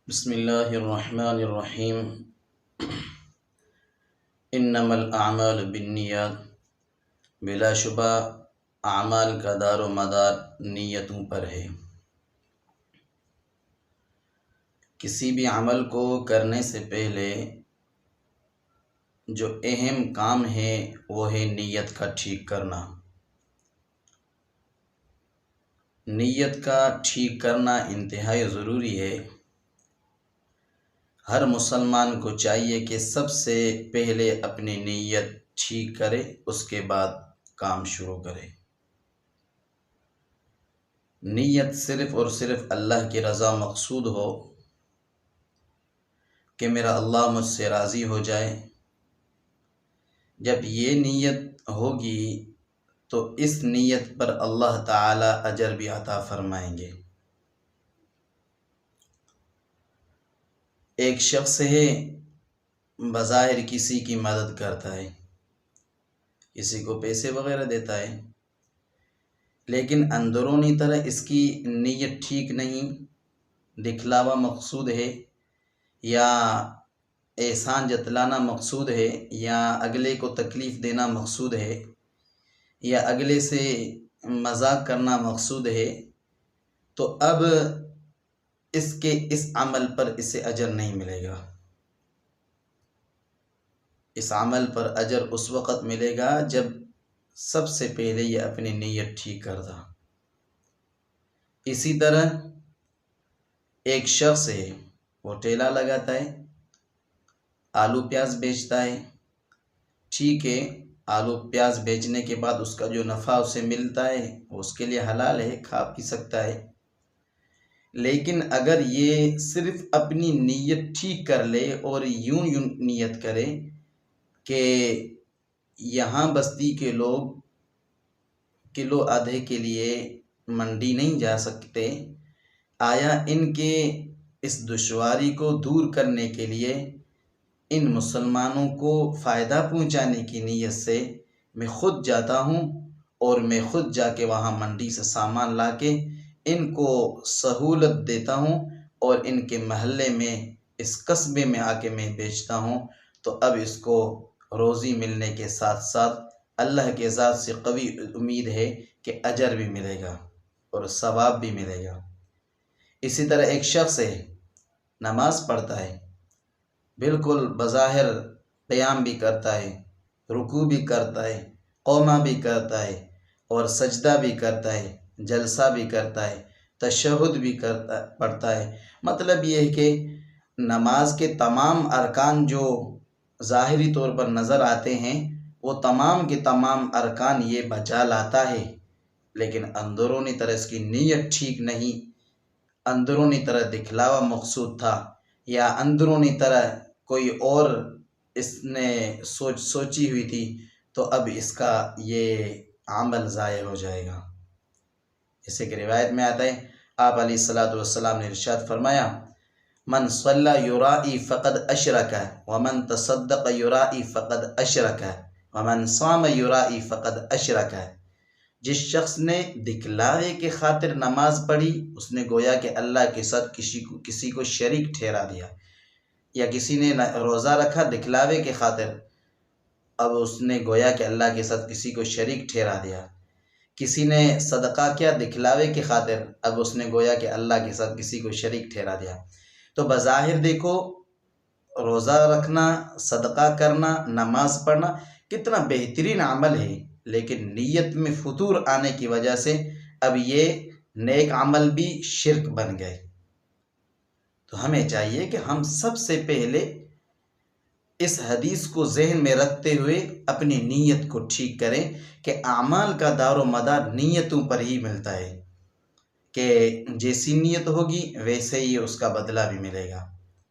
بسم اللہ الرحمن الرحیم۔ انما الاعمال بالنیات، بلا شبہ اعمال کا دار و مدار نیتوں پر ہے۔ کسی بھی عمل کو کرنے سے پہلے جو اہم کام ہے وہ ہے نیت کا ٹھیک کرنا۔ نیت کا ٹھیک کرنا انتہائی ضروری ہے۔ ہر مسلمان کو چاہیے کہ سب سے پہلے اپنی نیت ٹھیک کرے، اس کے بعد کام شروع کرے۔ نیت صرف اور صرف اللہ کی رضا مقصود ہو کہ میرا اللہ مجھ سے راضی ہو جائے۔ جب یہ نیت ہوگی تو اس نیت پر اللہ تعالی اجر بھی عطا فرمائیں گے۔ ایک شخص ہے، بظاہر کسی کی مدد کرتا ہے، کسی کو پیسے وغیرہ دیتا ہے، لیکن اندرونی طرح اس کی نیت ٹھیک نہیں، دکھلاوا مقصود ہے، یا احسان جتلانا مقصود ہے، یا اگلے کو تکلیف دینا مقصود ہے، یا اگلے سے مذاق کرنا مقصود ہے، تو اب اس عمل پر اسے اجر نہیں ملے گا۔ اس عمل پر اجر اس وقت ملے گا جب سب سے پہلے یہ اپنی نیت ٹھیک کرتا۔ اسی طرح ایک شخص ہے، وہ ٹھیلا لگاتا ہے، آلو پیاز بیچتا ہے، ٹھیک ہے، آلو پیاز بیچنے کے بعد اس کا جو نفع اسے ملتا ہے وہ اس کے لیے حلال ہے، کھا پی سکتا ہے۔ لیکن اگر یہ صرف اپنی نیت ٹھیک کر لے اور یوں نیت کرے کہ یہاں بستی کے لوگ کلو آدھے کے لیے منڈی نہیں جا سکتے، آیا ان کے اس دشواری کو دور کرنے کے لیے ان مسلمانوں کو فائدہ پہنچانے کی نیت سے میں خود جاتا ہوں اور میں خود جا کے وہاں منڈی سے سامان لا کے ان کو سہولت دیتا ہوں اور ان کے محلے میں اس قصبے میں آ کے میں بیچتا ہوں، تو اب اس کو روزی ملنے کے ساتھ ساتھ اللہ کے ذات سے قوی امید ہے کہ اجر بھی ملے گا اور ثواب بھی ملے گا۔ اسی طرح ایک شخص ہے، نماز پڑھتا ہے، بالکل بظاہر قیام بھی کرتا ہے، رکوع بھی کرتا ہے، قومہ بھی کرتا ہے، اور سجدہ بھی کرتا ہے، جلسہ بھی کرتا ہے، تشہد بھی پڑھتا ہے۔ مطلب یہ ہے کہ نماز کے تمام ارکان جو ظاہری طور پر نظر آتے ہیں وہ تمام کے تمام ارکان یہ بجا لاتا ہے، لیکن اندرونی طرح اس کی نیت ٹھیک نہیں، اندرونی طرح دکھلاوا مقصود تھا، یا اندرونی طرح کوئی اور اس نے سوچی ہوئی تھی، تو اب اس کا یہ عمل ضائع ہو جائے گا۔ جیسے کہ روایت میں آتا ہے، آپ علیہ الصلوۃ نے ارشاد فرمایا، من صلی یرائی فقد اشرک ومن تصدق یرائی فقد اشرک ومن صام یرائی فقد اشرک۔ جس شخص نے دکھلاوے کے خاطر نماز پڑھی، اس نے گویا کہ اللہ کے ساتھ کسی کو شریک ٹھہرا دیا، یا کسی نے روزہ رکھا دکھلاوے کے خاطر، اب اس نے گویا کہ اللہ کے ساتھ کسی کو شریک ٹھہرا دیا۔ کسی نے صدقہ کیا دکھلاوے کے خاطر، اب اس نے گویا کہ اللہ کے ساتھ کسی کو شریک ٹھہرا دیا۔ تو بظاہر دیکھو، روزہ رکھنا، صدقہ کرنا، نماز پڑھنا کتنا بہترین عمل ہے، لیکن نیت میں فتور آنے کی وجہ سے اب یہ نیک عمل بھی شرک بن گئے۔ تو ہمیں چاہیے کہ ہم سب سے پہلے اس حدیث کو ذہن میں رکھتے ہوئے اپنی نیت کو ٹھیک کریں کہ اعمال کا دار و مدار نیتوں پر ہی ملتا ہے، کہ جیسی نیت ہوگی ویسے ہی اس کا بدلہ بھی ملے گا۔